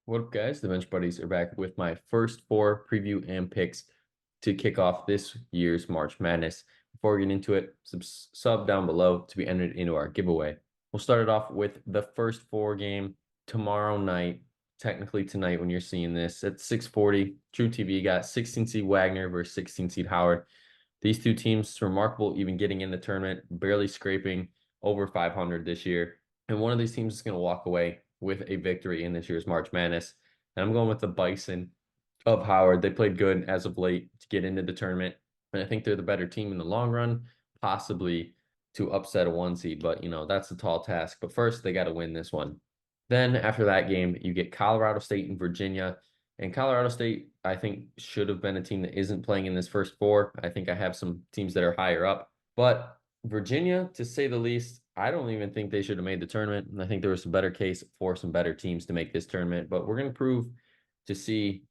What up, guys? The Bench Buddies are back with my first four preview and picks to kick off this year's March Madness. Before we get into it, sub down below to be entered into our giveaway. We'll start it off with the first four game tomorrow night, technically tonight when you're seeing this at 6:40. True TV got 16 seed Wagner versus 16 seed Howard. These two teams remarkable even getting in the tournament, barely scraping over 500 this year. And one of these teams is going to walk away with a victory in this year's March Madness. And I'm going with the Bison of Howard. They played good as of late to get into the tournament. And I think they're the better team in the long run, possibly to upset a one seed. But, that's a tall task. But first, they got to win this one. Then after that game, you get Colorado State and Virginia. And Colorado State, I think, should have been a team that isn't playing in this first four. I think I have some teams that are higher up. But Virginia, to say the least, I don't even think they should have made the tournament. And I think there was a better case for some better teams to make this tournament. But we're going to prove to see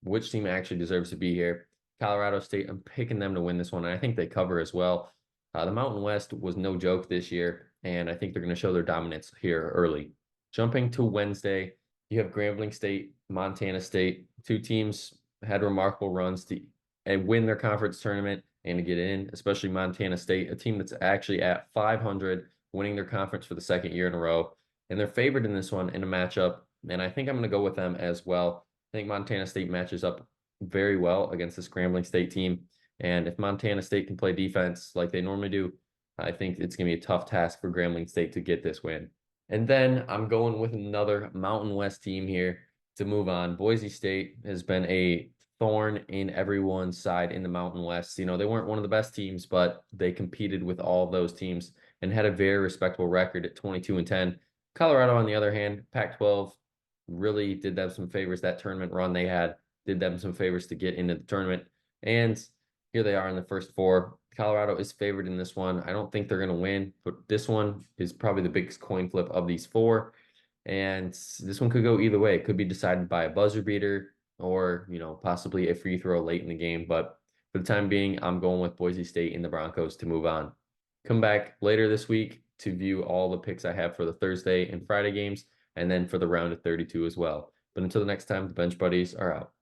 which team actually deserves to be here. Colorado State, I'm picking them to win this one. And I think they cover as well. The Mountain West was no joke this year. And I think they're going to show their dominance here early. Jumping to Wednesday, you have Grambling State, Montana State. Two teams had remarkable runs to win their conference tournament and to get in, especially Montana State, a team that's actually at 500, winning their conference for the second year in a row. And they're favored in this one in a matchup. And I think I'm going to go with them as well. I think Montana State matches up very well against this Grambling State team. And if Montana State can play defense like they normally do, I think it's going to be a tough task for Grambling State to get this win. And then I'm going with another Mountain West team here to move on. Boise State has been a thorn in everyone's side in the Mountain West. They weren't one of the best teams, but they competed with all of those teams and had a very respectable record at 22-10. Colorado, on the other hand, Pac-12 really did them some favors. That tournament run they had did them some favors to get into the tournament. And here they are in the first four. Colorado is favored in this one. I don't think they're going to win, but this one is probably the biggest coin flip of these four. And this one could go either way. It could be decided by a buzzer beater or, possibly a free throw late in the game. But for the time being, I'm going with Boise State and the Broncos to move on. Come back later this week to view all the picks I have for the Thursday and Friday games, and then for the round of 32 as well. But until the next time, the Bench Buddies are out.